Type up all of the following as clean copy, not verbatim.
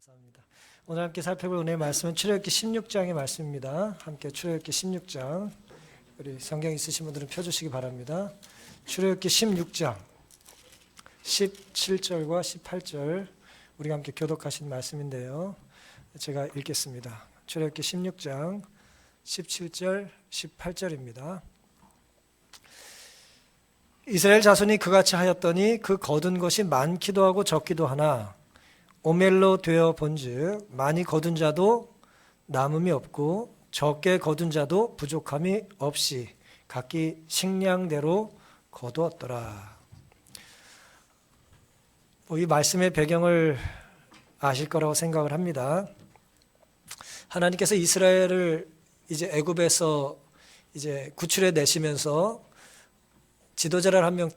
감사합니다. 오늘 함께 살펴볼 은혜의 말씀은 출애굽기 16장의 말씀입니다. 함께 출애굽기 16장, 우리 성경 있으신 분들은 펴주시기 바랍니다. 출애굽기 16장 17절과 18절 우리가 함께 교독하신 말씀인데요. 제가 읽겠습니다. 출애굽기 16장 17절 18절입니다. 이스라엘 자손이 그같이 하였더니 그 거둔 것이 많기도 하고 적기도 하나 오멜로 되어 본즉 많이 거둔 자도 남음이 없고 적게 거둔 자도 부족함이 없이 각기 식량대로 거두었더라. 이 말씀의 배경을 아실 거라고 생각을 합니다. 하나님께서 이스라엘을 이제 애굽에서 이제 구출해 내시면서 지도자를 한 명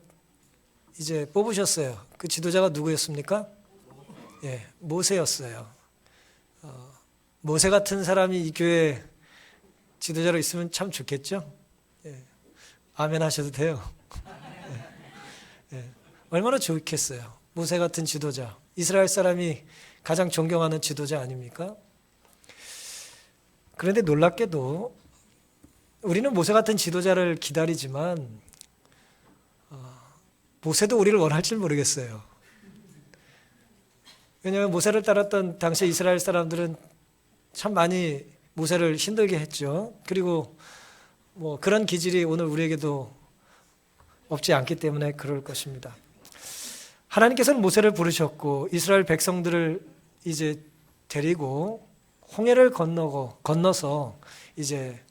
이제 뽑으셨어요. 그 지도자가 누구였습니까? 모세였어요. 모세 같은 사람이 이 교회 지도자로 있으면 참 좋겠죠? 아멘 하셔도 돼요. 얼마나 좋겠어요. 모세 같은 지도자. 이스라엘 사람이 가장 존경하는 지도자 아닙니까? 그런데 놀랍게도 우리는 모세 같은 지도자를 기다리지만 모세도 우리를 원할지 모르겠어요. 왜냐하면 모세를 따랐던 당시 이스라엘 사람들은 참 많이 모세를 힘들게 했죠. 그리고 그런 기질이 오늘 우리에게도 없지 않기 때문에 그럴 것입니다. 하나님께서는 모세를 부르셨고 이스라엘 백성들을 이제 데리고 홍해를 건너서 이제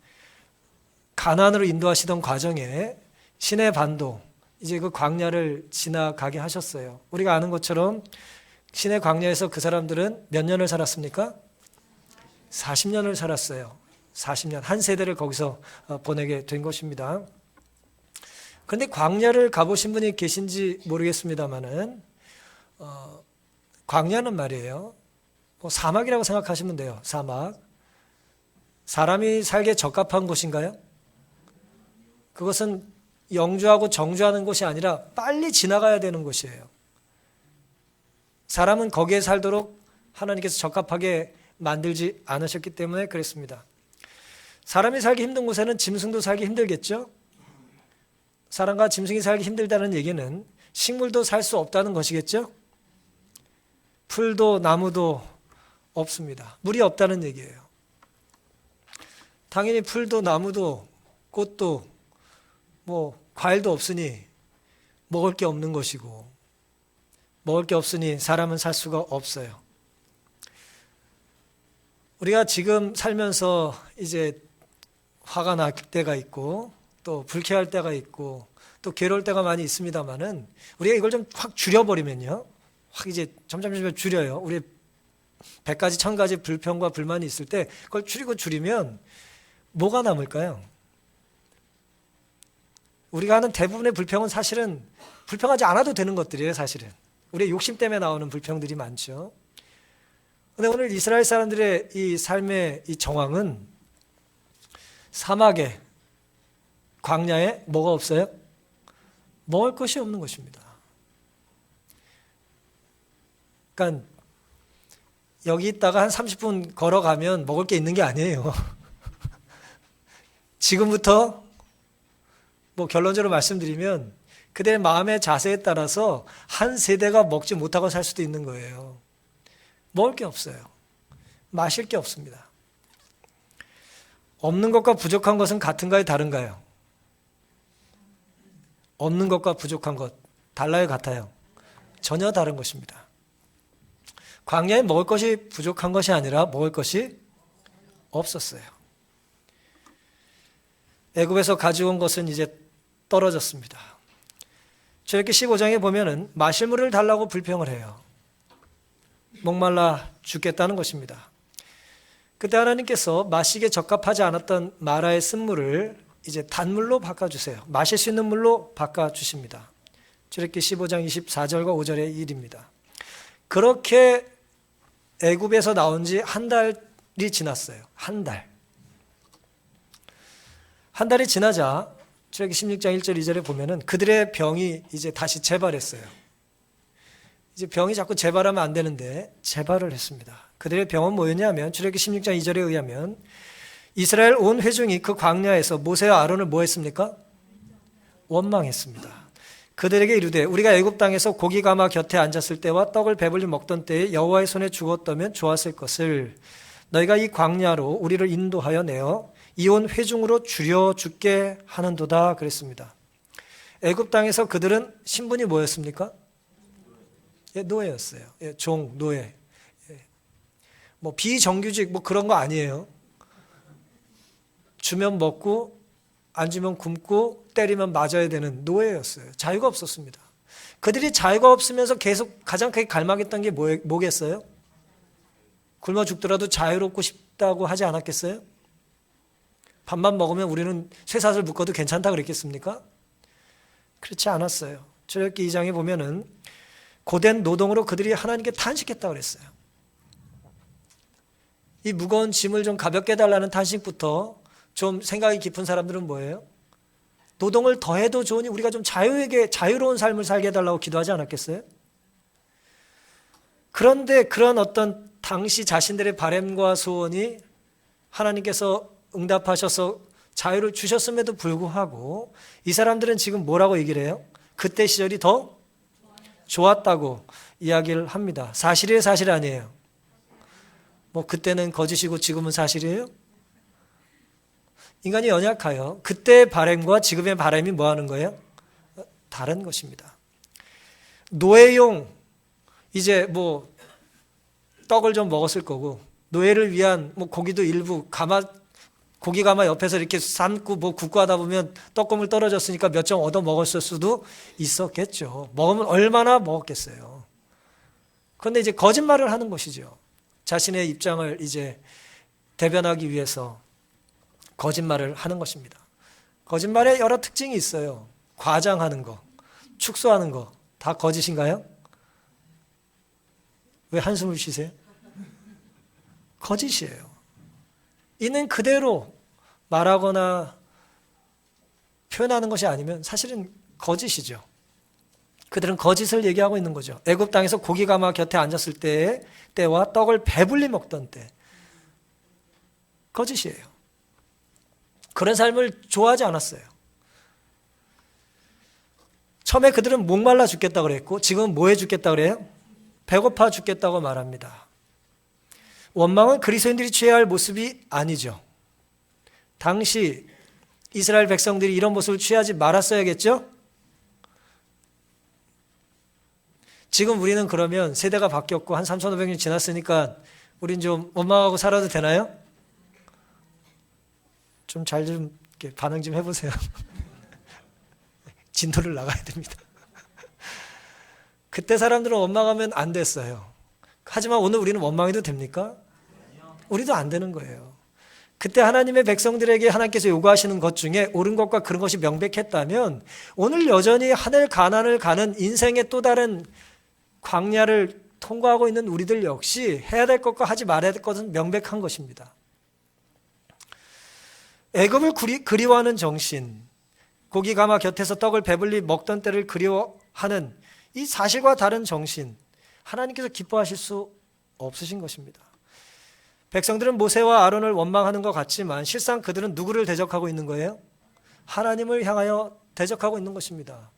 가나안으로 인도하시던 과정에 시내 반도 이제 그 광야를 지나가게 하셨어요. 우리가 아는 것처럼 시내 광야에서 그 사람들은 몇 년을 살았습니까? 40년을 살았어요. 40년. 한 세대를 거기서 보내게 된 것입니다. 그런데 광야를 가보신 분이 계신지 모르겠습니다만은 광야는 말이에요. 사막이라고 생각하시면 돼요. 사막. 사람이 살기에 적합한 곳인가요? 그것은 영주하고 정주하는 곳이 아니라 빨리 지나가야 되는 곳이에요. 사람은 거기에 살도록 하나님께서 적합하게 만들지 않으셨기 때문에 그랬습니다. 사람이 살기 힘든 곳에는 짐승도 살기 힘들겠죠? 사람과 짐승이 살기 힘들다는 얘기는 식물도 살 수 없다는 것이겠죠? 풀도 나무도 없습니다. 물이 없다는 얘기예요. 당연히 풀도 나무도 꽃도 과일도 없으니 먹을 게 없는 것이고 먹을 게 없으니 사람은 살 수가 없어요. 우리가 지금 살면서 이제 화가 날 때가 있고 또 불쾌할 때가 있고 또 괴로울 때가 많이 있습니다만은 우리가 이걸 좀 확 줄여버리면요. 확 이제 점점 줄여요. 우리 100가지 1000가지 불평과 불만이 있을 때 그걸 줄이면 뭐가 남을까요? 우리가 하는 대부분의 불평은 사실은 불평하지 않아도 되는 것들이에요. 사실은 우리의 욕심 때문에 나오는 불평들이 많죠. 그런데 오늘 이스라엘 사람들의 이 삶의 이 정황은 사막에 광야에 뭐가 없어요? 먹을 것이 없는 것입니다. 그러니까 여기 있다가 한 30분 걸어가면 먹을 게 있는 게 아니에요. 지금부터 결론적으로 말씀드리면 그들의 마음의 자세에 따라서 한 세대가 먹지 못하고 살 수도 있는 거예요. 먹을 게 없어요. 마실 게 없습니다. 없는 것과 부족한 것은 같은가요? 다른가요? 없는 것과 부족한 것 달라요? 같아요? 전혀 다른 것입니다. 광야에 먹을 것이 부족한 것이 아니라 먹을 것이 없었어요. 애굽에서 가져온 것은 이제 떨어졌습니다. 출애굽기 15장에 보면은 마실 물을 달라고 불평을 해요. 목말라 죽겠다는 것입니다. 그때 하나님께서 마시기에 적합하지 않았던 마라의 쓴물을 이제 단물로 바꿔주세요. 마실 수 있는 물로 바꿔주십니다. 출애굽기 15장 24절과 5절의 일입니다. 그렇게 애굽에서 나온 지 한 달이 지났어요. 한 달. 한 달이 지나자 출애굽기 16장 1절 2절에 보면은 그들의 병이 이제 다시 재발했어요. 이제 병이 자꾸 재발하면 안 되는데 재발을 했습니다. 그들의 병은 뭐였냐면 출애굽기 16장 2절에 의하면 이스라엘 온 회중이 그 광야에서 모세와 아론을 뭐 했습니까? 원망했습니다. 그들에게 이르되 우리가 애굽 땅에서 고기 가마 곁에 앉았을 때와 떡을 배불리 먹던 때에 여호와의 손에 죽었다면 좋았을 것을 너희가 이 광야로 우리를 인도하여 내어 이 온 회중으로 줄여 죽게 하는도다 그랬습니다. 애굽 땅에서 그들은 신분이 뭐였습니까? 예, 노예였어요. 예, 종, 노예. 예. 뭐 비정규직 뭐 그런 거 아니에요. 주면 먹고 안 주면 굶고 때리면 맞아야 되는 노예였어요. 자유가 없었습니다. 그들이 자유가 없으면서 계속 가장 크게 갈망했던 게 뭐겠어요? 굶어 죽더라도 자유롭고 싶다고 하지 않았겠어요? 밥만 먹으면 우리는 쇠사슬 묶어도 괜찮다 그랬겠습니까? 그렇지 않았어요. 출애굽기 2장에 보면은 고된 노동으로 그들이 하나님께 탄식했다고 그랬어요. 이 무거운 짐을 좀 가볍게 해달라는 탄식부터 좀 생각이 깊은 사람들은 뭐예요? 노동을 더해도 좋으니 우리가 좀 자유로운 삶을 살게 해달라고 기도하지 않았겠어요? 그런데 그런 어떤 당시 자신들의 바람과 소원이 하나님께서 응답하셔서 자유를 주셨음에도 불구하고 이 사람들은 지금 뭐라고 얘기를 해요? 그때 시절이 더 좋았다고 이야기를 합니다. 사실이에요, 사실 아니에요? 뭐 그때는 거짓이고 지금은 사실이에요? 인간이 연약하여 그때의 바람과 지금의 바람이 뭐 하는 거예요? 다른 것입니다. 노예용 이제 뭐 떡을 좀 먹었을 거고 노예를 위한 뭐 고기도 일부 고기 가마 옆에서 이렇게 삶고 뭐 굽고 하다 보면 떡고물 떨어졌으니까 몇 점 얻어 먹었을 수도 있었겠죠. 먹으면 얼마나 먹었겠어요. 그런데 이제 거짓말을 하는 것이죠. 자신의 입장을 이제 대변하기 위해서 거짓말을 하는 것입니다. 거짓말에 여러 특징이 있어요. 과장하는 거, 축소하는 거 다 거짓인가요? 왜 한숨을 쉬세요? 거짓이에요. 있는 그대로 말하거나 표현하는 것이 아니면 사실은 거짓이죠. 그들은 거짓을 얘기하고 있는 거죠. 애굽 땅에서 고기 가마 곁에 앉았을 때와 떡을 배불리 먹던 때. 거짓이에요. 그런 삶을 좋아하지 않았어요. 처음에 그들은 목말라 죽겠다고 그랬고 지금은 뭐 해 죽겠다고 그래요? 배고파 죽겠다고 말합니다. 원망은 그리스도인들이 취해야 할 모습이 아니죠. 당시 이스라엘 백성들이 이런 모습을 취하지 말았어야겠죠? 지금 우리는 그러면 세대가 바뀌었고 한 3,500년 지났으니까 우린 좀 원망하고 살아도 되나요? 좀 잘 좀 반응 좀 해보세요. 진도를 나가야 됩니다. 그때 사람들은 원망하면 안 됐어요. 하지만 오늘 우리는 원망해도 됩니까? 우리도 안 되는 거예요. 그때 하나님의 백성들에게 하나님께서 요구하시는 것 중에 옳은 것과 그런 것이 명백했다면 오늘 여전히 하늘 가난을 가는 인생의 또 다른 광야를 통과하고 있는 우리들 역시 해야 될 것과 하지 말아야 될 것은 명백한 것입니다. 애굽을 그리워하는 정신, 고기 가마 곁에서 떡을 배불리 먹던 때를 그리워하는 이 사실과 다른 정신, 하나님께서 기뻐하실 수 없으신 것입니다. 백성들은 모세와 아론을 원망하는 것 같지만 실상 그들은 누구를 대적하고 있는 거예요? 하나님을 향하여 대적하고 있는 것입니다.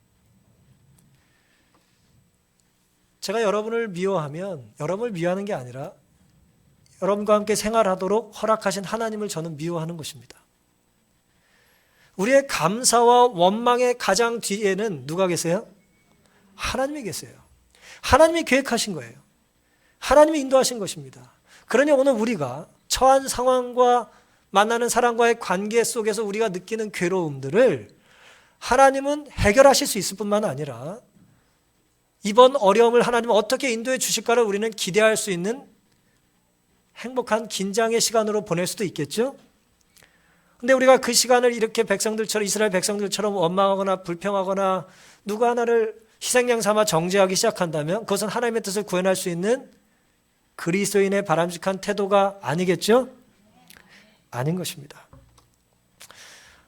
제가 여러분을 미워하면 여러분을 미워하는 게 아니라 여러분과 함께 생활하도록 허락하신 하나님을 저는 미워하는 것입니다. 우리의 감사와 원망의 가장 뒤에는 누가 계세요? 하나님이 계세요. 하나님이 계획하신 거예요. 하나님이 인도하신 것입니다. 그러니 오늘 우리가 처한 상황과 만나는 사람과의 관계 속에서 우리가 느끼는 괴로움들을 하나님은 해결하실 수 있을 뿐만 아니라 이번 어려움을 하나님은 어떻게 인도해 주실까를 우리는 기대할 수 있는 행복한 긴장의 시간으로 보낼 수도 있겠죠? 근데 우리가 그 시간을 이렇게 백성들처럼 이스라엘 백성들처럼 원망하거나 불평하거나 누구 하나를 희생양 삼아 정죄하기 시작한다면 그것은 하나님의 뜻을 구현할 수 있는 그리스도인의 바람직한 태도가 아니겠죠? 아닌 것입니다.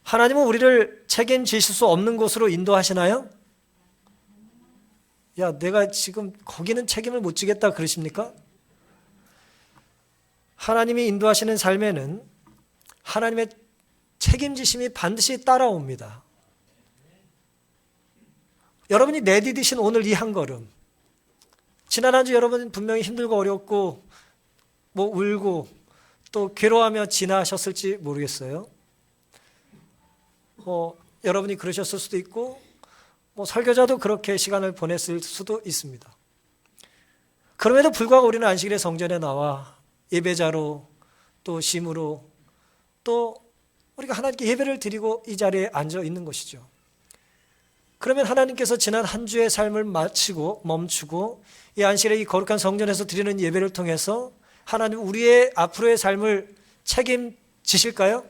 하나님은 우리를 책임지실 수 없는 곳으로 인도하시나요? 야, 내가 지금 거기는 책임을 못 지겠다 그러십니까? 하나님이 인도하시는 삶에는 하나님의 책임지심이 반드시 따라옵니다. 여러분이 내디디신 오늘 이 한 걸음, 지난 한 주 여러분 분명히 힘들고 어렵고 뭐 울고 또 괴로워하며 지나셨을지 모르겠어요. 여러분이 그러셨을 수도 있고 설교자도 그렇게 시간을 보냈을 수도 있습니다. 그럼에도 불구하고 우리는 안식일에 성전에 나와 예배자로 또 심으로 또 우리가 하나님께 예배를 드리고 이 자리에 앉아 있는 것이죠. 그러면 하나님께서 지난 한 주의 삶을 마치고 멈추고 이 안식일에 이 거룩한 성전에서 드리는 예배를 통해서 하나님 우리의 앞으로의 삶을 책임지실까요?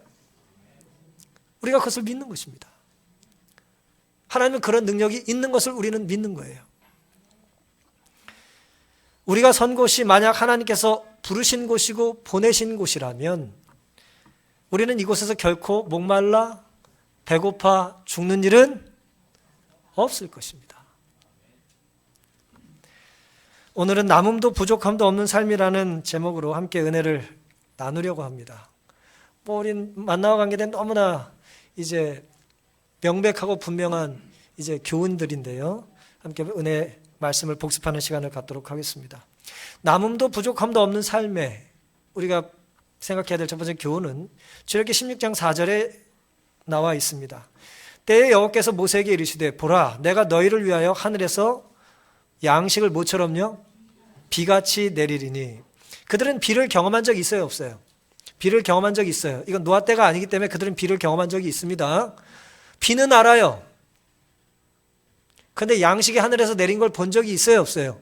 우리가 그것을 믿는 것입니다. 하나님은 그런 능력이 있는 것을 우리는 믿는 거예요. 우리가 선 곳이 만약 하나님께서 부르신 곳이고 보내신 곳이라면 우리는 이곳에서 결코 목말라 배고파 죽는 일은 없을 것입니다. 오늘은 남음도 부족함도 없는 삶이라는 제목으로 함께 은혜를 나누려고 합니다. 우린 만나와 관계된 너무나 이제 명백하고 분명한 이제 교훈들인데요. 함께 은혜 말씀을 복습하는 시간을 갖도록 하겠습니다. 남음도 부족함도 없는 삶에 우리가 생각해야 될 첫 번째 교훈은 출애굽기 16장 4절에 나와 있습니다. 때에 여호와께서 모세에게 이르시되 보라 내가 너희를 위하여 하늘에서 양식을 모처럼요 비같이 내리리니. 그들은 비를 경험한 적이 있어요 없어요? 비를 경험한 적이 있어요. 이건 노아 때가 아니기 때문에 그들은 비를 경험한 적이 있습니다. 비는 알아요. 그런데 양식이 하늘에서 내린 걸 본 적이 있어요 없어요?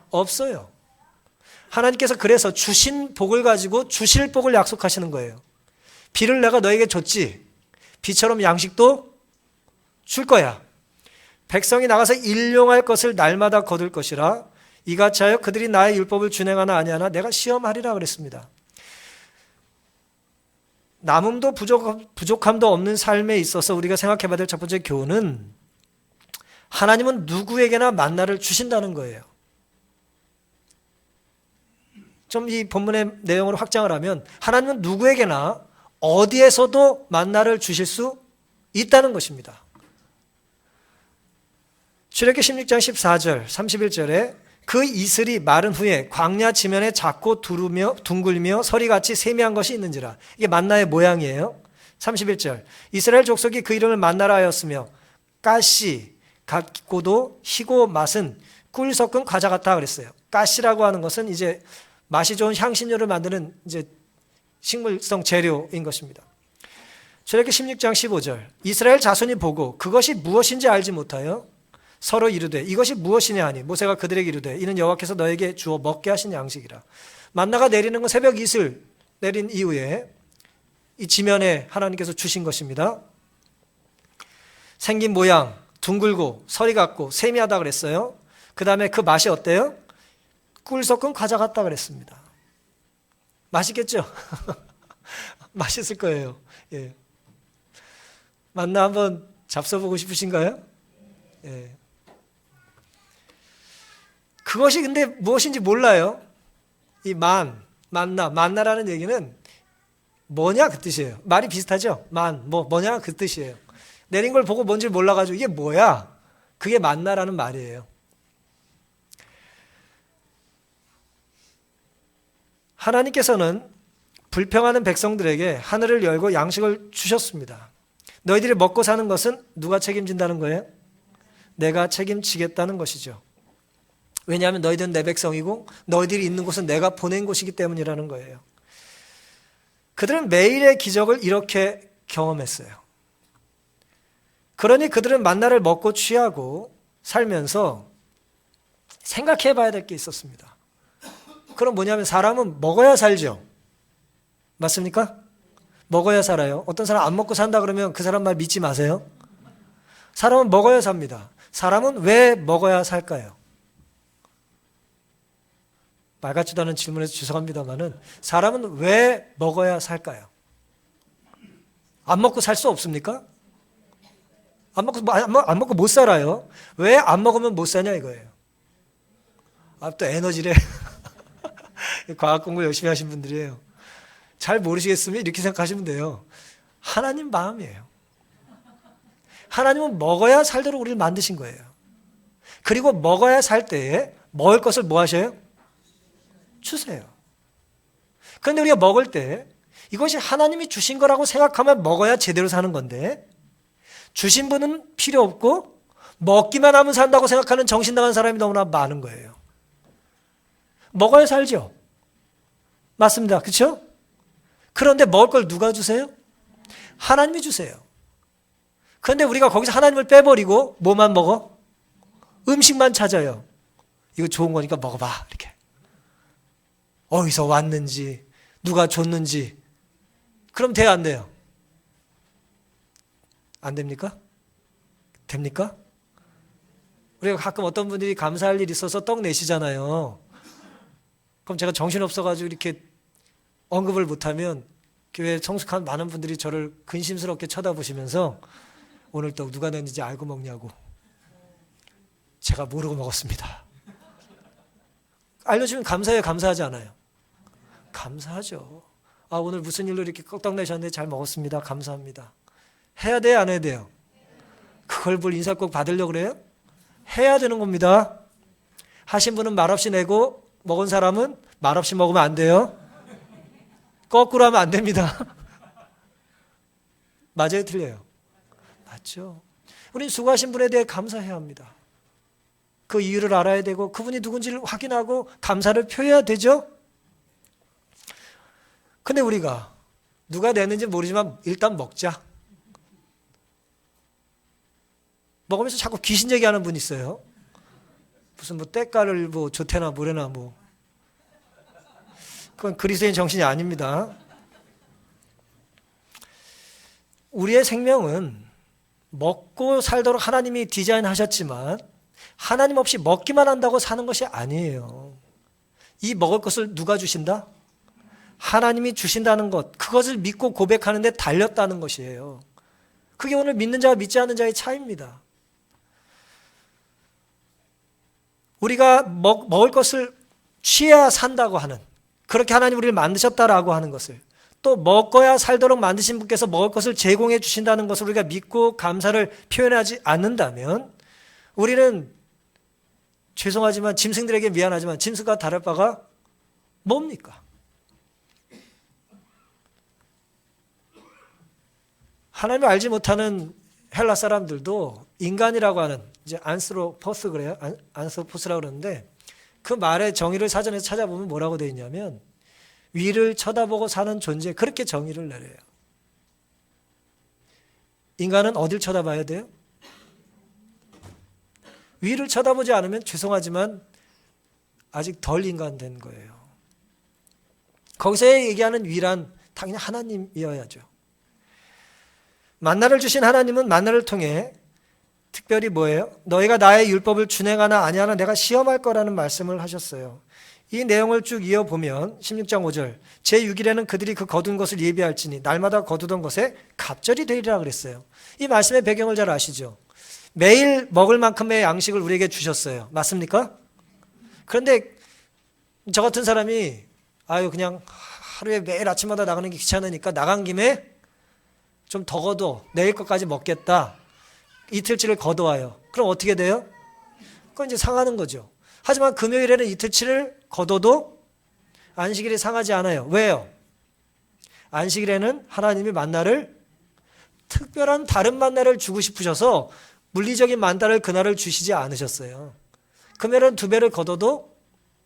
없어요. 하나님께서 그래서 주신 복을 가지고 주실 복을 약속하시는 거예요. 비를 내가 너에게 줬지. 비처럼 양식도 줄 거야. 백성이 나가서 일용할 것을 날마다 거둘 것이라 이같이 하여 그들이 나의 율법을 준행하나 아니하나 내가 시험하리라 그랬습니다. 남음도 부족함도 없는 삶에 있어서 우리가 생각해봐야 될 첫 번째 교훈은 하나님은 누구에게나 만나를 주신다는 거예요. 좀 이 본문의 내용을 확장을 하면 하나님은 누구에게나 어디에서도 만나를 주실 수 있다는 것입니다. 출애굽기 16장 14절 31절에 그 이슬이 마른 후에 광야 지면에 작고 둥글며 서리같이 세미한 것이 있는지라. 이게 만나의 모양이에요. 31절 이스라엘 족속이 그 이름을 만나라 하였으며 가시 같고도 희고 맛은 꿀 섞은 과자 같다 그랬어요. 가시라고 하는 것은 이제 맛이 좋은 향신료를 만드는 이제 식물성 재료인 것입니다. 출애굽기 16장 15절 이스라엘 자손이 보고 그것이 무엇인지 알지 못하여 서로 이르되 이것이 무엇이냐 하니 모세가 그들에게 이르되 이는 여호와께서 너에게 주어 먹게 하신 양식이라. 만나가 내리는 건 새벽 이슬 내린 이후에 이 지면에 하나님께서 주신 것입니다. 생긴 모양 둥글고 서리 같고 세미하다 그랬어요. 그 다음에 그 맛이 어때요? 꿀 섞은 과자 같다 그랬습니다. 맛있겠죠? 맛있을 거예요. 예. 만나 한번 잡숴보고 싶으신가요? 예. 그것이 근데 무엇인지 몰라요. 이 만나라는 얘기는 뭐냐 그 뜻이에요. 말이 비슷하죠? 뭐냐 그 뜻이에요. 내린 걸 보고 뭔지 몰라가지고 이게 뭐야? 그게 만나라는 말이에요. 하나님께서는 불평하는 백성들에게 하늘을 열고 양식을 주셨습니다. 너희들이 먹고 사는 것은 누가 책임진다는 거예요? 내가 책임지겠다는 것이죠. 왜냐하면 너희들은 내 백성이고 너희들이 있는 곳은 내가 보낸 곳이기 때문이라는 거예요. 그들은 매일의 기적을 이렇게 경험했어요. 그러니 그들은 만나를 먹고 취하고 살면서 생각해 봐야 될 게 있었습니다. 그럼 뭐냐면 사람은 먹어야 살죠. 맞습니까? 먹어야 살아요. 어떤 사람 안 먹고 산다 그러면 그 사람 말 믿지 마세요. 사람은 먹어야 삽니다. 사람은 왜 먹어야 살까요? 말 같지도 않은 질문에서 죄송합니다만은 사람은 왜 먹어야 살까요? 안 먹고 살 수 없습니까? 안 먹고 못 살아요. 왜 안 먹으면 못 사냐 이거예요. 또 에너지래. 과학 공부 열심히 하신 분들이에요. 잘 모르시겠으면 이렇게 생각하시면 돼요. 하나님 마음이에요. 하나님은 먹어야 살도록 우리를 만드신 거예요. 그리고 먹어야 살 때에 먹을 것을 뭐 하셔요? 주세요. 그런데 우리가 먹을 때 이것이 하나님이 주신 거라고 생각하면 먹어야 제대로 사는 건데, 주신 분은 필요 없고 먹기만 하면 산다고 생각하는 정신 나간 사람이 너무나 많은 거예요. 먹어야 살죠. 맞습니다. 그렇죠? 그런데 먹을 걸 누가 주세요? 하나님이 주세요. 그런데 우리가 거기서 하나님을 빼버리고 뭐만 먹어? 음식만 찾아요. 이거 좋은 거니까 먹어봐. 이렇게. 어디서 왔는지, 누가 줬는지. 그럼 돼요, 안 돼요? 안 됩니까? 됩니까? 우리가 가끔 어떤 분들이 감사할 일 있어서 떡 내시잖아요. 그럼 제가 정신없어가지고 이렇게 언급을 못하면 교회에 성숙한 많은 분들이 저를 근심스럽게 쳐다보시면서 오늘 떡 누가 냈는지 알고 먹냐고. 제가 모르고 먹었습니다. 알려주면 감사해요, 감사하지 않아요? 감사하죠. 오늘 무슨 일로 이렇게 떡 내셨는데 잘 먹었습니다. 감사합니다. 해야 돼요, 안 해야 돼요? 그걸 볼 인사 꼭 받으려고 그래요? 해야 되는 겁니다. 하신 분은 말없이 내고 먹은 사람은 말없이 먹으면 안 돼요. 거꾸로 하면 안 됩니다. 맞아요, 틀려요? 맞죠. 우리는 수고하신 분에 대해 감사해야 합니다. 그 이유를 알아야 되고 그분이 누군지를 확인하고 감사를 표해야 되죠. 근데 우리가 누가 냈는지 모르지만 일단 먹자. 먹으면서 자꾸 귀신 얘기하는 분 있어요. 무슨 때깔을 좋대나 뭐래나 그건 그리스도인 정신이 아닙니다. 우리의 생명은 먹고 살도록 하나님이 디자인하셨지만 하나님 없이 먹기만 한다고 사는 것이 아니에요. 이 먹을 것을 누가 주신다? 하나님이 주신다는 것, 그것을 믿고 고백하는 데 달렸다는 것이에요. 그게 오늘 믿는 자와 믿지 않는 자의 차이입니다. 우리가 먹을 것을 취해야 산다고 하는, 그렇게 하나님 우리를 만드셨다라고 하는 것을, 또 먹어야 살도록 만드신 분께서 먹을 것을 제공해 주신다는 것을 우리가 믿고 감사를 표현하지 않는다면 우리는 죄송하지만 짐승들에게 미안하지만 짐승과 다를 바가 뭡니까? 하나님을 알지 못하는 헬라 사람들도 인간이라고 하는, 이제 안스로포스 그래요? 안스로포스라고 그러는데 그 말의 정의를 사전에서 찾아보면 뭐라고 되어 있냐면 위를 쳐다보고 사는 존재, 그렇게 정의를 내려요. 인간은 어딜 쳐다봐야 돼요? 위를 쳐다보지 않으면 죄송하지만 아직 덜 인간된 거예요. 거기서 얘기하는 위란 당연히 하나님이어야죠. 만나를 주신 하나님은 만나를 통해 특별히 뭐예요? 너희가 나의 율법을 준행하나 아니하나 내가 시험할 거라는 말씀을 하셨어요. 이 내용을 쭉 이어보면 16장 5절 제6일에는 그들이 그 거둔 것을 예비할지니 날마다 거두던 것에 갑절이 되리라 그랬어요. 이 말씀의 배경을 잘 아시죠? 매일 먹을 만큼의 양식을 우리에게 주셨어요. 맞습니까? 그런데 저 같은 사람이 그냥 하루에 매일 아침마다 나가는 게 귀찮으니까 나간 김에 좀 더 거둬, 내일 것까지 먹겠다. 이틀치를 거둬와요. 그럼 어떻게 돼요? 그건 이제 상하는 거죠. 하지만 금요일에는 이틀치를 거둬도 안식일이 상하지 않아요. 왜요? 안식일에는 하나님이 만나를, 특별한 다른 만나를 주고 싶으셔서 물리적인 만나를 그날을 주시지 않으셨어요. 금요일은 2배를 거둬도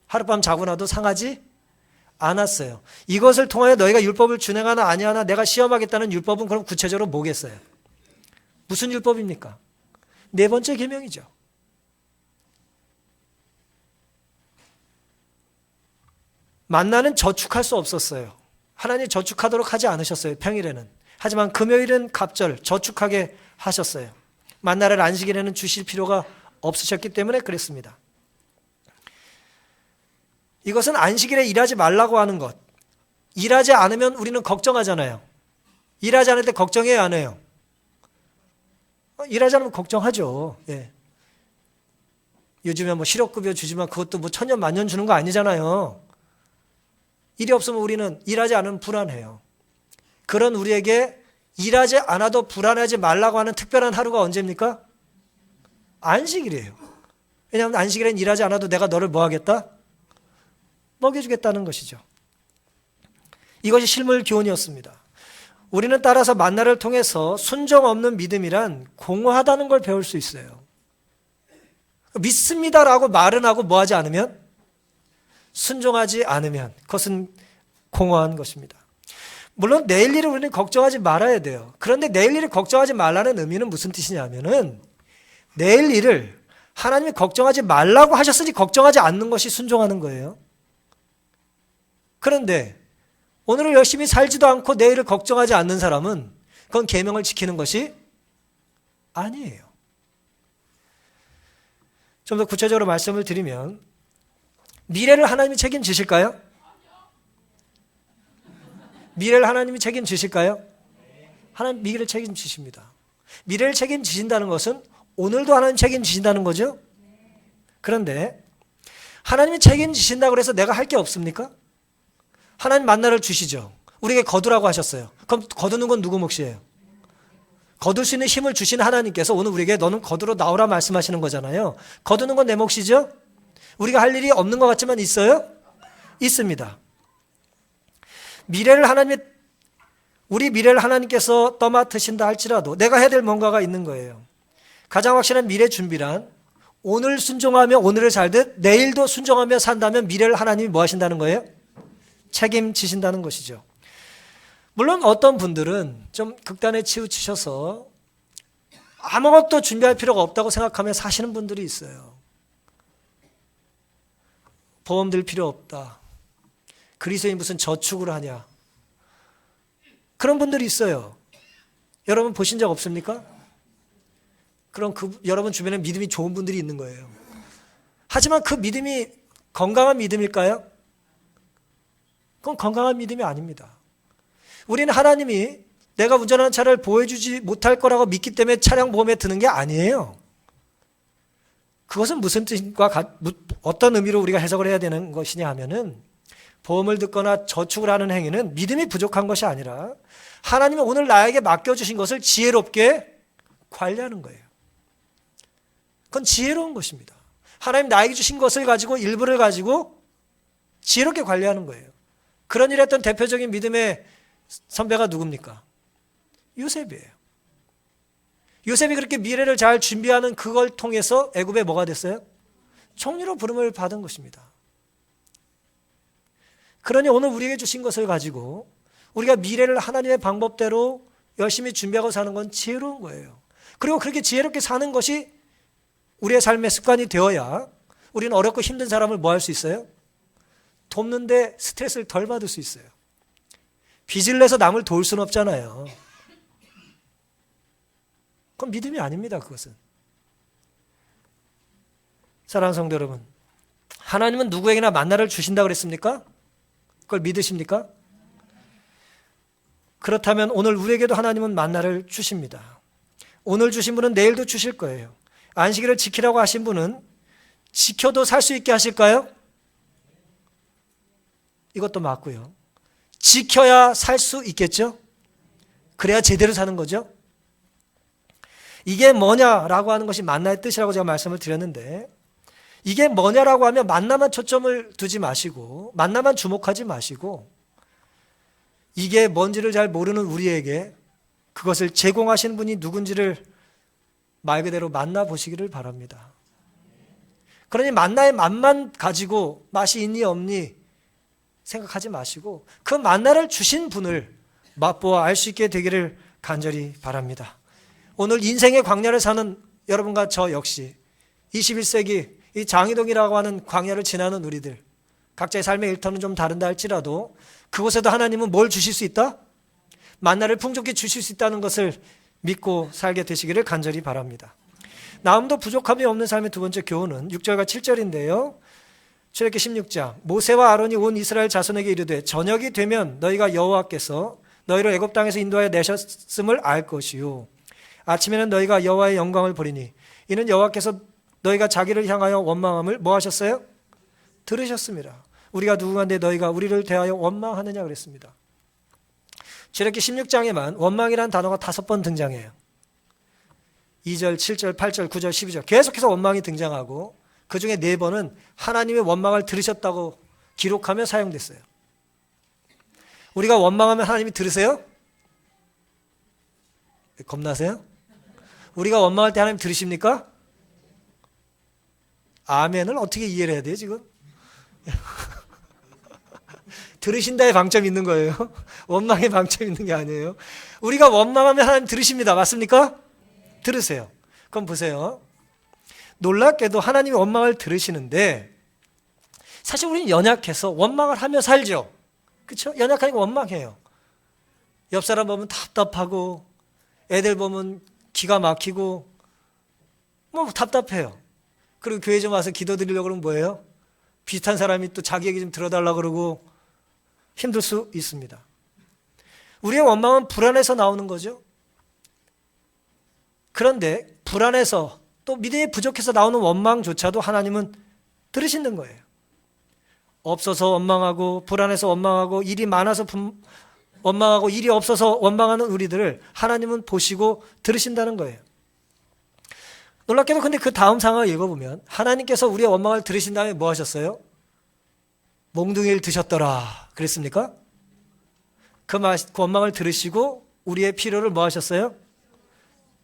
하룻밤 자고 나도 상하지 않았어요. 이것을 통하여 너희가 율법을 준행하나 아니하나 내가 시험하겠다는 율법은 그럼 구체적으로 뭐겠어요? 무슨 율법입니까? 4번째 계명이죠. 만나는 저축할 수 없었어요. 하나님 저축하도록 하지 않으셨어요. 평일에는. 하지만 금요일은 갑절 저축하게 하셨어요. 만나를 안식일에는 주실 필요가 없으셨기 때문에 그랬습니다. 이것은 안식일에 일하지 말라고 하는 것. 일하지 않으면 우리는 걱정하잖아요. 일하지 않을 때 걱정해요, 안 해요? 일하지 않으면 걱정하죠. 예. 요즘에 뭐 실업급여 주지만 그것도 뭐 천년 만년 주는 거 아니잖아요. 일이 없으면 우리는 일하지 않으면 불안해요. 그런 우리에게 일하지 않아도 불안하지 말라고 하는 특별한 하루가 언제입니까? 안식일이에요. 왜냐하면 안식일엔 일하지 않아도 내가 너를 뭐 하겠다? 먹여주겠다는 것이죠. 이것이 실물 교훈이었습니다. 우리는 따라서 만나를 통해서 순종 없는 믿음이란 공허하다는 걸 배울 수 있어요. 믿습니다라고 말은 하고 뭐 하지 않으면? 순종하지 않으면 그것은 공허한 것입니다. 물론 내일 일을 우리는 걱정하지 말아야 돼요. 그런데 내일 일을 걱정하지 말라는 의미는 무슨 뜻이냐면은 내일 일을 하나님이 걱정하지 말라고 하셨으니 걱정하지 않는 것이 순종하는 거예요. 그런데 오늘을 열심히 살지도 않고 내일을 걱정하지 않는 사람은 그건 계명을 지키는 것이 아니에요. 좀 더 구체적으로 말씀을 드리면 미래를 하나님이 책임지실까요? 미래를 하나님이 책임지실까요? 하나님 미래를 책임지십니다. 미래를 책임지신다는 것은 오늘도 하나님 책임지신다는 거죠? 그런데 하나님이 책임지신다고 해서 내가 할 게 없습니까? 하나님 만나를 주시죠. 우리에게 거두라고 하셨어요. 그럼 거두는 건 누구 몫이에요? 거둘 수 있는 힘을 주신 하나님께서 오늘 우리에게 너는 거두러 나오라 말씀하시는 거잖아요. 거두는 건 내 몫이죠? 우리가 할 일이 없는 것 같지만 있어요? 있습니다. 우리 미래를 하나님께서 떠맡으신다 할지라도 내가 해야 될 뭔가가 있는 거예요. 가장 확실한 미래 준비란 오늘 순종하며 오늘을 살듯 내일도 순종하며 산다면 미래를 하나님이 뭐 하신다는 거예요? 책임지신다는 것이죠. 물론 어떤 분들은 좀 극단에 치우치셔서 아무것도 준비할 필요가 없다고 생각하며 사시는 분들이 있어요. 보험 들 필요 없다. 그리스도인이 무슨 저축을 하냐. 그런 분들이 있어요. 여러분 보신 적 없습니까? 그럼 여러분 주변에 믿음이 좋은 분들이 있는 거예요. 하지만 그 믿음이 건강한 믿음일까요? 그건 건강한 믿음이 아닙니다. 우리는 하나님이 내가 운전하는 차를 보호해주지 못할 거라고 믿기 때문에 차량 보험에 드는 게 아니에요. 그것은 무슨 뜻과 어떤 의미로 우리가 해석을 해야 되는 것이냐 하면은 보험을 듣거나 저축을 하는 행위는 믿음이 부족한 것이 아니라 하나님이 오늘 나에게 맡겨주신 것을 지혜롭게 관리하는 거예요. 그건 지혜로운 것입니다. 하나님 나에게 주신 것을 가지고 일부를 가지고 지혜롭게 관리하는 거예요. 그런 일을 했던 대표적인 믿음의 선배가 누굽니까? 요셉이에요. 요셉이 그렇게 미래를 잘 준비하는 그걸 통해서 애굽에 뭐가 됐어요? 총리로 부름을 받은 것입니다. 그러니 오늘 우리에게 주신 것을 가지고 우리가 미래를 하나님의 방법대로 열심히 준비하고 사는 건 지혜로운 거예요. 그리고 그렇게 지혜롭게 사는 것이 우리의 삶의 습관이 되어야 우리는 어렵고 힘든 사람을 뭐 할 수 있어요? 돕는데 스트레스를 덜 받을 수 있어요. 빚을 내서 남을 도울 수는 없잖아요. 그건 믿음이 아닙니다. 그것은. 사랑하는 성도 여러분, 하나님은 누구에게나 만나를 주신다고 그랬습니까? 그걸 믿으십니까? 그렇다면 오늘 우리에게도 하나님은 만나를 주십니다. 오늘 주신 분은 내일도 주실 거예요. 안식일을 지키라고 하신 분은 지켜도 살 수 있게 하실까요? 이것도 맞고요. 지켜야 살 수 있겠죠? 그래야 제대로 사는 거죠? 이게 뭐냐라고 하는 것이 만나의 뜻이라고 제가 말씀을 드렸는데 이게 뭐냐라고 하면 만나만 초점을 두지 마시고 만나만 주목하지 마시고 이게 뭔지를 잘 모르는 우리에게 그것을 제공하시는 분이 누군지를 말 그대로 만나보시기를 바랍니다. 그러니 만나의 맛만 가지고 맛이 있니 없니 생각하지 마시고 그 만나를 주신 분을 맛보아 알 수 있게 되기를 간절히 바랍니다. 오늘 인생의 광야를 사는 여러분과 저 역시 21세기 이 장희동이라고 하는 광야를 지나는 우리들 각자의 삶의 일터는 좀 다른다 할지라도 그곳에도 하나님은 뭘 주실 수 있다? 만나를 풍족히 주실 수 있다는 것을 믿고 살게 되시기를 간절히 바랍니다. 나음도 부족함이 없는 삶의 두 번째 교훈은 6절과 7절인데요. 출애굽기 16장 모세와 아론이 온 이스라엘 자손에게 이르되 저녁이 되면 너희가 여호와께서 너희를 애굽 땅에서 인도하여 내셨음을 알 것이요 아침에는 너희가 여호와의 영광을 보리니 이는 여호와께서 너희가 자기를 향하여 원망함을 뭐 하셨어요? 들으셨습니다. 우리가 누구간데 너희가 우리를 대하여 원망하느냐 그랬습니다. 출애굽기 16장에만 원망이라는 단어가 5번 등장해요. 2절, 7절, 8절, 9절, 12절 계속해서 원망이 등장하고 그 중에 4번은 하나님의 원망을 들으셨다고 기록하며 사용됐어요. 우리가 원망하면 하나님이 들으세요? 겁나세요? 우리가 원망할 때 하나님 들으십니까? 아멘을 어떻게 이해를 해야 돼요 지금? 들으신다의 방점이 있는 거예요. 원망의 방점이 있는 게 아니에요. 우리가 원망하면 하나님 들으십니다. 맞습니까? 들으세요. 그럼 보세요. 놀랍게도 하나님이 원망을 들으시는데 사실 우리는 연약해서 원망을 하며 살죠. 그렇죠? 연약하니까 원망해요. 옆 사람 보면 답답하고 애들 보면 기가 막히고 뭐 답답해요. 그리고 교회 좀 와서 기도 드리려고 그러면 뭐예요? 비슷한 사람이 또 자기 얘기 좀 들어달라고 그러고 힘들 수 있습니다. 우리의 원망은 불안해서 나오는 거죠. 그런데 불안해서 또 믿음이 부족해서 나오는 원망조차도 하나님은 들으시는 거예요. 없어서 원망하고 불안해서 원망하고 일이 많아서 원망하고 일이 없어서 원망하는 우리들을 하나님은 보시고 들으신다는 거예요. 놀랍게도 근데 그 다음 상황을 읽어보면 하나님께서 우리의 원망을 들으신 다음에 뭐 하셨어요? 몽둥이를 드셨더라 그랬습니까? 그 원망을 들으시고 우리의 필요를 뭐 하셨어요?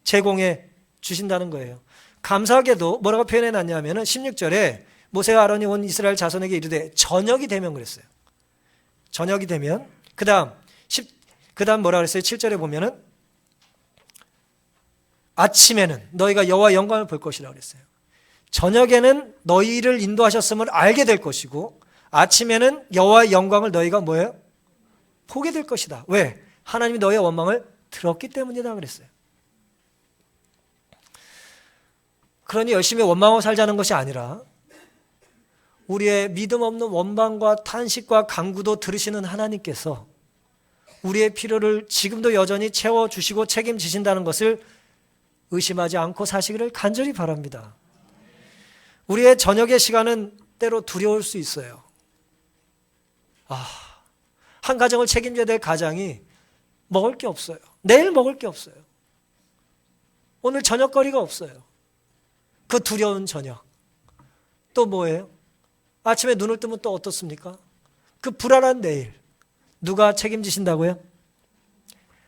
제공해 주신다는 거예요. 감사하게도 뭐라고 표현해 놨냐면 16절에 모세와 아론이 온 이스라엘 자손에게 이르되 저녁이 되면 그랬어요. 저녁이 되면 그 다음 뭐라 그랬어요? 7절에 보면은 아침에는 너희가 여호와 영광을 볼 것이라 그랬어요. 저녁에는 너희를 인도하셨음을 알게 될 것이고 아침에는 여호와의 영광을 너희가 뭐예요? 보게 될 것이다. 왜? 하나님이 너희의 원망을 들었기 때문이다 그랬어요. 그러니 열심히 원망하고 살자는 것이 아니라 우리의 믿음 없는 원망과 탄식과 간구도 들으시는 하나님께서 우리의 필요를 지금도 여전히 채워주시고 책임지신다는 것을 의심하지 않고 사시기를 간절히 바랍니다. 우리의 저녁의 시간은 때로 두려울 수 있어요. 한 가정을 책임져야 될 가장이 먹을 게 없어요. 내일 먹을 게 없어요. 오늘 저녁거리가 없어요. 그 두려운 저녁. 또 뭐예요? 아침에 눈을 뜨면 또 어떻습니까? 그 불안한 내일. 누가 책임지신다고요?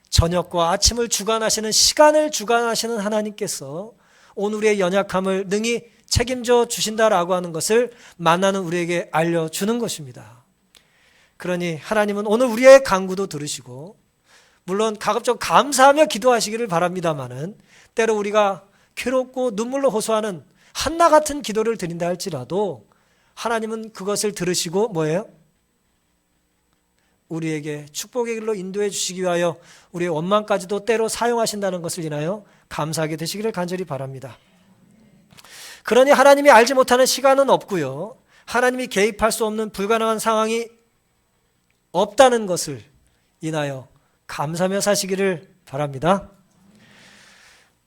저녁과 아침을 주관하시는 시간을 주관하시는 하나님께서 오늘 우리의 연약함을 능히 책임져 주신다라고 하는 것을 만나는 우리에게 알려주는 것입니다. 그러니 하나님은 오늘 우리의 간구도 들으시고 물론 가급적 감사하며 기도하시기를 바랍니다마는 때로 우리가 괴롭고 눈물로 호소하는 한나 같은 기도를 드린다 할지라도 하나님은 그것을 들으시고 뭐예요? 우리에게 축복의 길로 인도해 주시기 위하여 우리의 원망까지도 때로 사용하신다는 것을 인하여 감사하게 되시기를 간절히 바랍니다. 그러니 하나님이 알지 못하는 시간은 없고요. 하나님이 개입할 수 없는 불가능한 상황이 없다는 것을 인하여 감사하며 사시기를 바랍니다.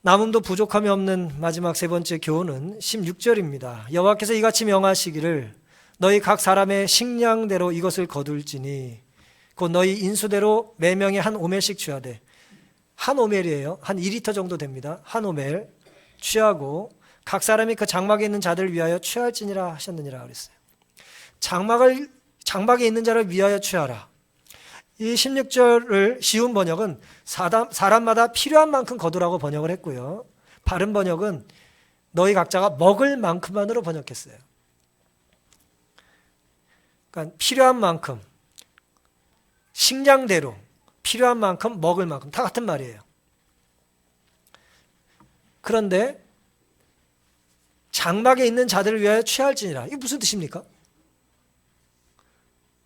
남음도 부족함이 없는 마지막 세 번째 교훈은 16절입니다. 여호와께서 이같이 명하시기를 너희 각 사람의 식량대로 이것을 거둘지니 곧 너희 인수대로 매명에 한 오멜씩 취하되 한 오멜이에요. 한 2리터 정도 됩니다. 한 오멜 취하고 각 사람이 그 장막에 있는 자들을 위하여 취할지니라 하셨느니라 그랬어요. 장막에 있는 자를 위하여 취하라. 이 16절을 쉬운 번역은 사람마다 필요한 만큼 거두라고 번역을 했고요. 바른 번역은 너희 각자가 먹을 만큼만으로 번역했어요. 그러니까 필요한 만큼, 식량대로 필요한 만큼, 먹을 만큼 다 같은 말이에요. 그런데 장막에 있는 자들을 위하여 취할지니라. 이게 무슨 뜻입니까?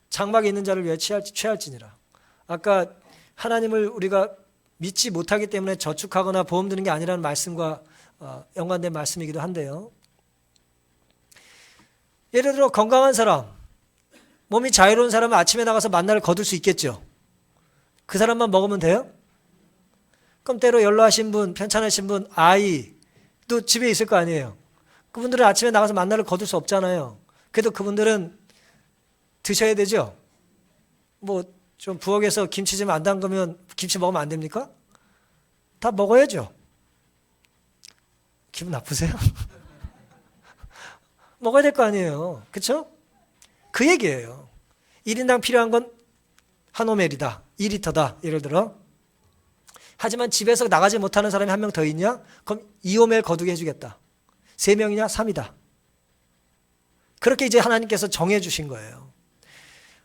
장막에 있는 자를 위하여 취할지니라. 아까 하나님을 우리가 믿지 못하기 때문에 저축하거나 보험 드는 게 아니라는 말씀과 연관된 말씀이기도 한데요. 예를 들어 건강한 사람, 몸이 자유로운 사람은 아침에 나가서 만나를 거둘 수 있겠죠. 그 사람만 먹으면 돼요? 그럼 때로 연로하신 분, 편찮으신 분, 아이도 집에 있을 거 아니에요. 그분들은 아침에 나가서 만나를 거둘 수 없잖아요. 그래도 그분들은 드셔야 되죠. 뭐 좀 부엌에서 김치 좀 안 담그면 김치 먹으면 안 됩니까? 다 먹어야죠. 기분 나쁘세요? 먹어야 될 거 아니에요. 그렇죠? 그 얘기예요. 1인당 필요한 건 한 오멜이다. 2리터다. 예를 들어. 하지만 집에서 나가지 못하는 사람이 한 명 더 있냐? 그럼 2오멜 거두게 해주겠다. 3명이냐? 3이다. 그렇게 이제 하나님께서 정해주신 거예요.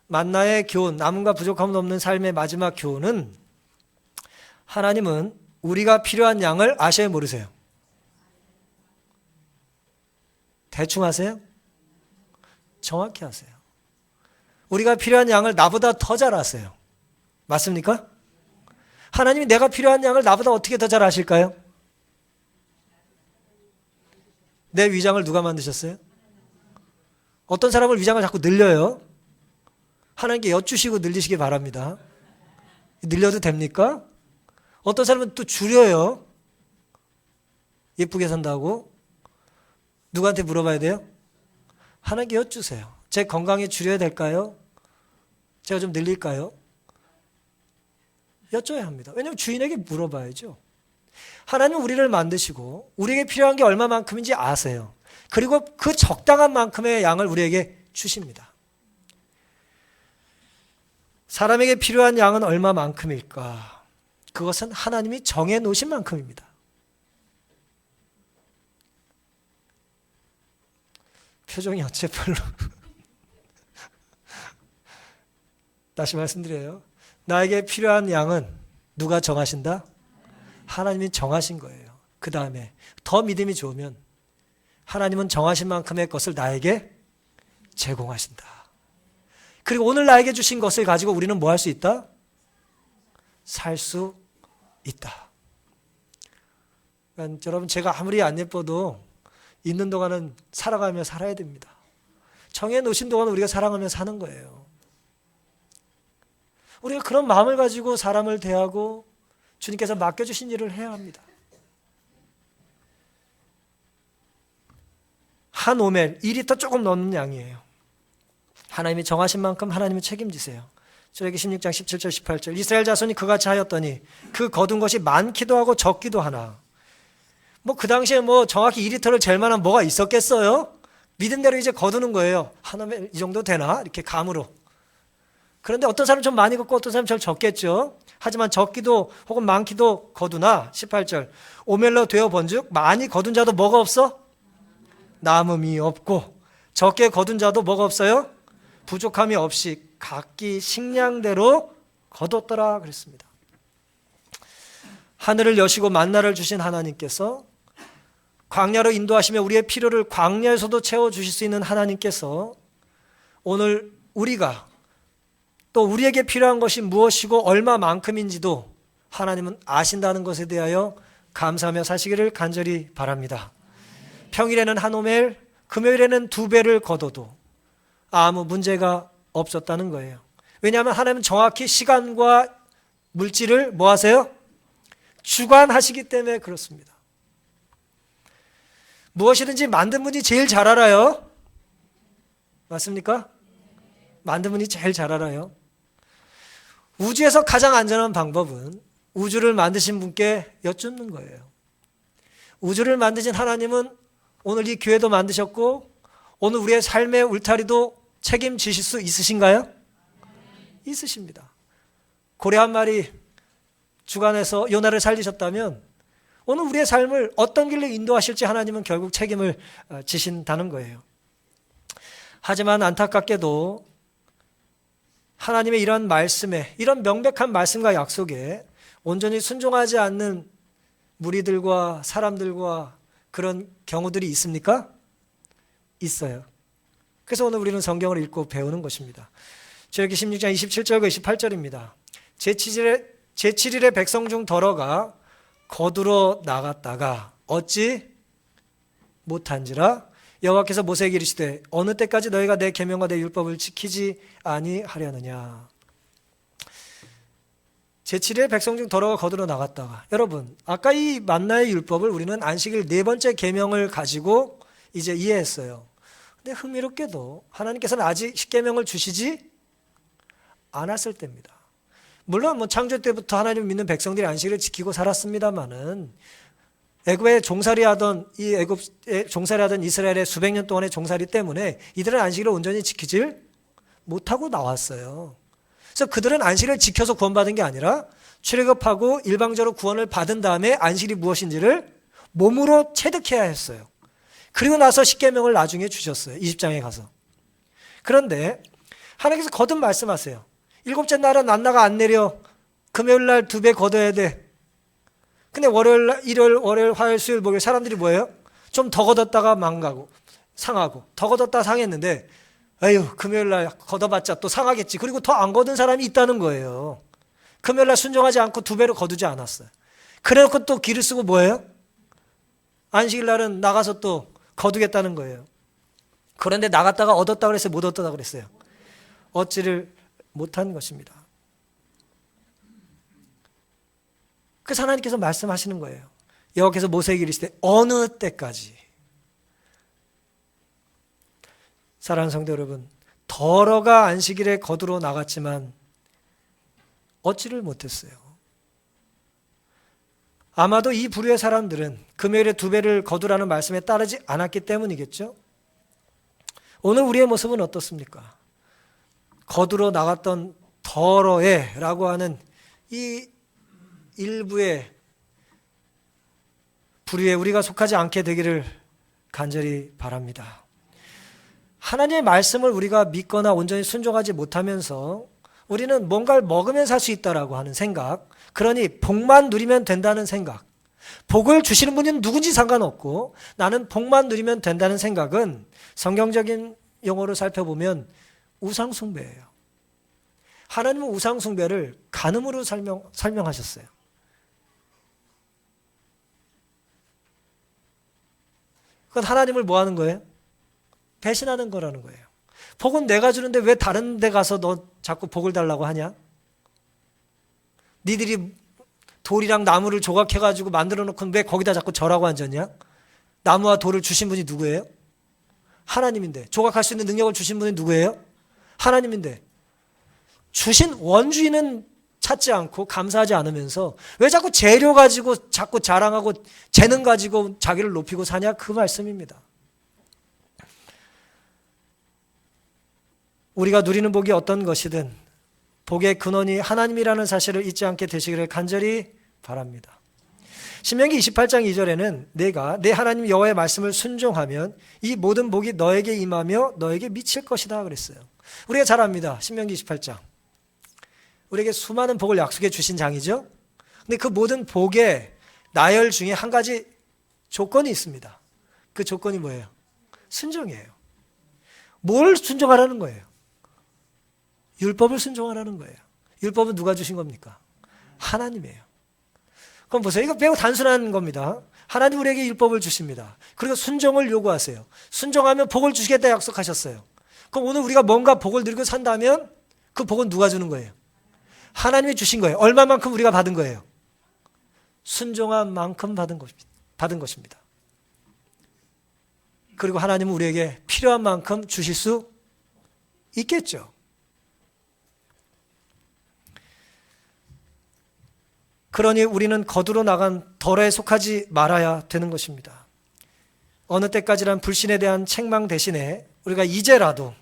만나의 교훈, 남음과 부족함은 없는 삶의 마지막 교훈은 하나님은 우리가 필요한 양을 아셔요, 모르세요? 대충 하세요? 정확히 하세요. 우리가 필요한 양을 나보다 더 잘 아세요. 맞습니까? 하나님이 내가 필요한 양을 나보다 어떻게 더 잘 아실까요? 내 위장을 누가 만드셨어요? 어떤 사람을 위장을 자꾸 늘려요? 하나님께 여쭈시고 늘리시기 바랍니다. 늘려도 됩니까? 어떤 사람은 또 줄여요. 예쁘게 산다고. 누구한테 물어봐야 돼요? 하나님께 여쭈세요. 제 건강에 줄여야 될까요? 제가 좀 늘릴까요? 여쭤야 합니다. 왜냐하면 주인에게 물어봐야죠. 하나님은 우리를 만드시고 우리에게 필요한 게 얼마만큼인지 아세요. 그리고 그 적당한 만큼의 양을 우리에게 주십니다. 사람에게 필요한 양은 얼마만큼일까? 그것은 하나님이 정해 놓으신 만큼입니다. 표정이 어째 별로. 다시 말씀드려요. 나에게 필요한 양은 누가 정하신다? 하나님이 정하신 거예요. 그 다음에 더 믿음이 좋으면 하나님은 정하신 만큼의 것을 나에게 제공하신다. 그리고 오늘 나에게 주신 것을 가지고 우리는 뭐 할 수 있다? 살 수 있다. 그러니까 여러분, 제가 아무리 안 예뻐도 있는 동안은 살아가며 살아야 됩니다. 정해 놓으신 동안은 우리가 살아가며 사는 거예요. 우리가 그런 마음을 가지고 사람을 대하고 주님께서 맡겨주신 일을 해야 합니다. 한 오멜, 2리터 조금 넘는 양이에요. 하나님이 정하신 만큼 하나님이 책임지세요. 출애굽기 16장 17절 18절 이스라엘 자손이 그같이 하였더니 그 거둔 것이 많기도 하고 적기도 하나. 뭐 그 당시에 뭐 정확히 2리터를 잴 만한 뭐가 있었겠어요? 믿음대로 이제 거두는 거예요. 하나면 이 정도 되나? 이렇게 감으로. 그런데 어떤 사람은 좀 많이 걷고 어떤 사람은 좀 적겠죠. 하지만 적기도 혹은 많기도 거두나 18절 오멜로 되어 본즉 많이 거둔 자도 뭐가 없어? 남음이 없고 적게 거둔 자도 뭐가 없어요? 부족함이 없이 각기 식량대로 거뒀더라 그랬습니다. 하늘을 여시고 만나를 주신 하나님께서 광야로 인도하시며 우리의 필요를 광야에서도 채워주실 수 있는 하나님께서 오늘 우리가 또 우리에게 필요한 것이 무엇이고 얼마만큼인지도 하나님은 아신다는 것에 대하여 감사하며 사시기를 간절히 바랍니다. 평일에는 한 오멜, 금요일에는 2배를 거둬도 아무 문제가 없었다는 거예요. 왜냐하면 하나님은 정확히 시간과 물질을 뭐 하세요? 주관하시기 때문에 그렇습니다. 무엇이든지 만든 분이 제일 잘 알아요. 맞습니까? 만든 분이 제일 잘 알아요. 우주에서 가장 안전한 방법은 우주를 만드신 분께 여쭙는 거예요. 우주를 만드신 하나님은 오늘 이 교회도 만드셨고 오늘 우리의 삶의 울타리도 책임지실 수 있으신가요? 있으십니다. 고래 한 마리 주관해서 요나를 살리셨다면 오늘 우리의 삶을 어떤 길로 인도하실지 하나님은 결국 책임을 지신다는 거예요. 하지만 안타깝게도 하나님의 이런 말씀에, 이런 명백한 말씀과 약속에 온전히 순종하지 않는 무리들과 사람들과 그런 경우들이 있습니까? 있어요. 그래서 오늘 우리는 성경을 읽고 배우는 것입니다. 출애굽기 16장 27절과 28절입니다. 제7일에 백성 중 더러가 거두러 나갔다가 얻지 못한지라 여호와께서 모세에게 이르시되 어느 때까지 너희가 내 계명과 내 율법을 지키지 아니하려느냐. 제7일에 백성 중 더러가 거두러 나갔다가, 여러분 아까 이 만나의 율법을 우리는 안식일 네 번째 계명을 가지고 이제 이해했어요. 근데 흥미롭게도 하나님께서는 아직 십계명을 주시지 않았을 때입니다. 물론 뭐 창조 때부터 하나님을 믿는 백성들이 안식일을 지키고 살았습니다만은 애굽에 종살이하던 이스라엘의 수백 년 동안의 종살이 때문에 이들은 안식일을 온전히 지키질 못하고 나왔어요. 그래서 그들은 안식일을 지켜서 구원받은 게 아니라 출애굽하고 일방적으로 구원을 받은 다음에 안식일이 무엇인지를 몸으로 체득해야 했어요. 그리고 나서 십계명을 나중에 주셨어요. 20장에 가서. 그런데 하나님께서 거듭 말씀하세요. 일곱째 날은 만나가 안 내려. 금요일 날 2배 거둬야 돼. 근데 일요일, 월요일, 화요일, 수요일, 목요일 사람들이 뭐예요? 좀 더 거뒀다가 망가고 상하고 더 거뒀다가 상했는데 에휴 금요일 날 걷어봤자 또 상하겠지. 그리고 더 안 거둔 사람이 있다는 거예요. 금요일 날 순종하지 않고 2배로 거두지 않았어요. 그래놓고 또 기를 쓰고 뭐예요? 안식일 날은 나가서 또 거두겠다는 거예요. 그런데 나갔다가 얻었다 그랬어요? 못 얻었다 그랬어요? 얻지를 못한 것입니다. 그래서 하나님께서 말씀하시는 거예요. 여호와께서 모세에게 이르시되 어느 때까지. 사랑하는 성도 여러분, 더러가 안식일에 거두러 나갔지만 얻지를 못했어요. 아마도 이 부류의 사람들은 금요일에 2배를 거두라는 말씀에 따르지 않았기 때문이겠죠. 오늘 우리의 모습은 어떻습니까? 거두러 나갔던 더러에라고 하는 이 일부의 부류에 우리가 속하지 않게 되기를 간절히 바랍니다. 하나님의 말씀을 우리가 믿거나 온전히 순종하지 못하면서 우리는 뭔가를 먹으면 살 수 있다라고 하는 생각, 그러니 복만 누리면 된다는 생각, 복을 주시는 분은 누군지 상관없고 나는 복만 누리면 된다는 생각은 성경적인 용어로 살펴보면 우상숭배예요. 하나님은 우상숭배를 간음으로 설명하셨어요. 그건 하나님을 뭐 하는 거예요? 배신하는 거라는 거예요. 복은 내가 주는데 왜 다른 데 가서 너 자꾸 복을 달라고 하냐? 니들이 돌이랑 나무를 조각해가지고 만들어 놓고 왜 거기다 자꾸 절하고 앉았냐? 나무와 돌을 주신 분이 누구예요? 하나님인데. 조각할 수 있는 능력을 주신 분이 누구예요? 하나님인데. 주신 원주인은 찾지 않고 감사하지 않으면서 왜 자꾸 재료 가지고 자꾸 자랑하고 재능 가지고 자기를 높이고 사냐? 그 말씀입니다. 우리가 누리는 복이 어떤 것이든 복의 근원이 하나님이라는 사실을 잊지 않게 되시기를 간절히 바랍니다. 신명기 28장 2절에는 내가 내 하나님 여호와의 말씀을 순종하면 이 모든 복이 너에게 임하며 너에게 미칠 것이다 그랬어요. 우리가 잘 압니다. 신명기 28장. 우리에게 수많은 복을 약속해 주신 장이죠. 근데 그 모든 복의 나열 중에 한 가지 조건이 있습니다. 그 조건이 뭐예요? 순종이에요. 뭘 순종하라는 거예요? 율법을 순종하라는 거예요. 율법은 누가 주신 겁니까? 하나님이에요. 그럼 보세요. 이거 매우 단순한 겁니다. 하나님 우리에게 율법을 주십니다. 그리고 순종을 요구하세요. 순종하면 복을 주시겠다 약속하셨어요. 그럼 오늘 우리가 뭔가 복을 누리고 산다면 그 복은 누가 주는 거예요? 하나님이 주신 거예요. 얼마만큼 우리가 받은 거예요? 순종한 만큼 받은 것입니다. 그리고 하나님은 우리에게 필요한 만큼 주실 수 있겠죠. 그러니 우리는 거두러 나간 덜에 속하지 말아야 되는 것입니다. 어느 때까지란 불신에 대한 책망 대신에 우리가 이제라도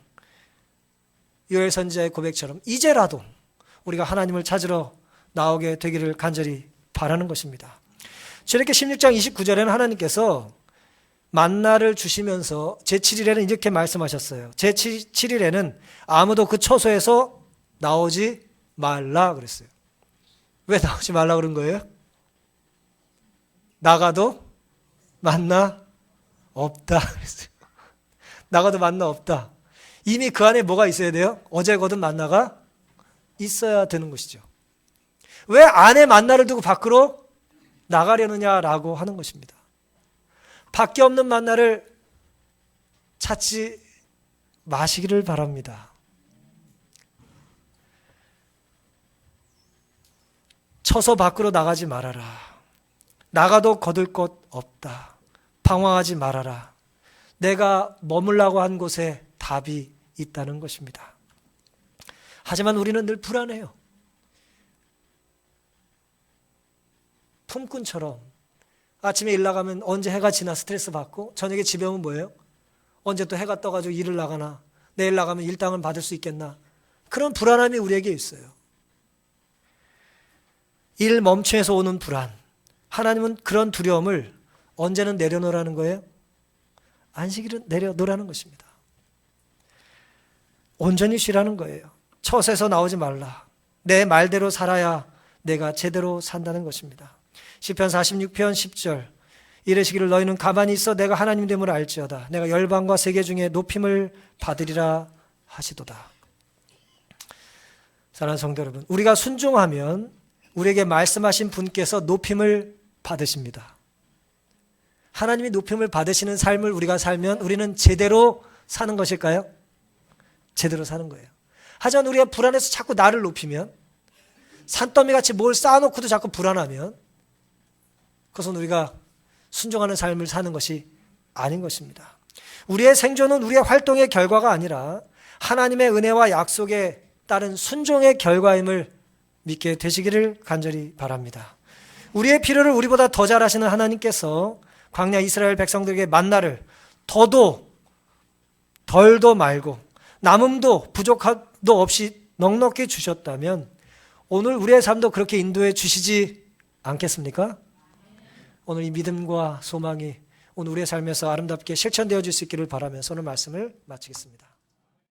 요엘 선지자의 고백처럼 이제라도 우리가 하나님을 찾으러 나오게 되기를 간절히 바라는 것입니다. 주일학교 16장 29절에는 하나님께서 만나를 주시면서 제7일에는 이렇게 말씀하셨어요. 제7일에는 아무도 그 처소에서 나오지 말라 그랬어요. 왜 나오지 말라 그런 거예요? 나가도 만나 없다 그랬어요. 나가도 만나 없다. 이미 그 안에 뭐가 있어야 돼요? 어제 거둔 만나가 있어야 되는 것이죠. 왜 안에 만나를 두고 밖으로 나가려느냐라고 하는 것입니다. 밖에 없는 만나를 찾지 마시기를 바랍니다. 서서 밖으로 나가지 말아라. 나가도 거둘 것 없다. 방황하지 말아라. 내가 머물라고 한 곳에 답이 있다는 것입니다. 하지만 우리는 늘 불안해요. 품꾼처럼 아침에 일 나가면 언제 해가 지나 스트레스 받고 저녁에 집에 오면 뭐예요? 언제 또 해가 떠가지고 일을 나가나, 내일 나가면 일당을 받을 수 있겠나, 그런 불안함이 우리에게 있어요. 일 멈춤에서 오는 불안, 하나님은 그런 두려움을 언제는 내려놓으라는 거예요? 안식일은 내려놓으라는 것입니다. 온전히 쉬라는 거예요. 처세에서 나오지 말라. 내 말대로 살아야 내가 제대로 산다는 것입니다. 시편 46편 10절, 이르시기를 너희는 가만히 있어 내가 하나님 됨을 알지어다. 내가 열방과 세계 중에 높임을 받으리라 하시도다. 사랑하는 성도 여러분, 우리가 순종하면 우리에게 말씀하신 분께서 높임을 받으십니다. 하나님이 높임을 받으시는 삶을 우리가 살면 우리는 제대로 사는 것일까요? 제대로 사는 거예요. 하지만 우리가 불안해서 자꾸 나를 높이면, 산더미같이 뭘 쌓아놓고도 자꾸 불안하면, 그것은 우리가 순종하는 삶을 사는 것이 아닌 것입니다. 우리의 생존은 우리의 활동의 결과가 아니라 하나님의 은혜와 약속에 따른 순종의 결과임을 믿게 되시기를 간절히 바랍니다. 우리의 필요를 우리보다 더 잘 아시는 하나님께서 광야 이스라엘 백성들에게 만나를 더도 덜도 말고 남음도 부족함도 없이 넉넉히 주셨다면 오늘 우리의 삶도 그렇게 인도해 주시지 않겠습니까? 오늘 이 믿음과 소망이 오늘 우리의 삶에서 아름답게 실천되어질 수 있기를 바라면서 오늘 말씀을 마치겠습니다.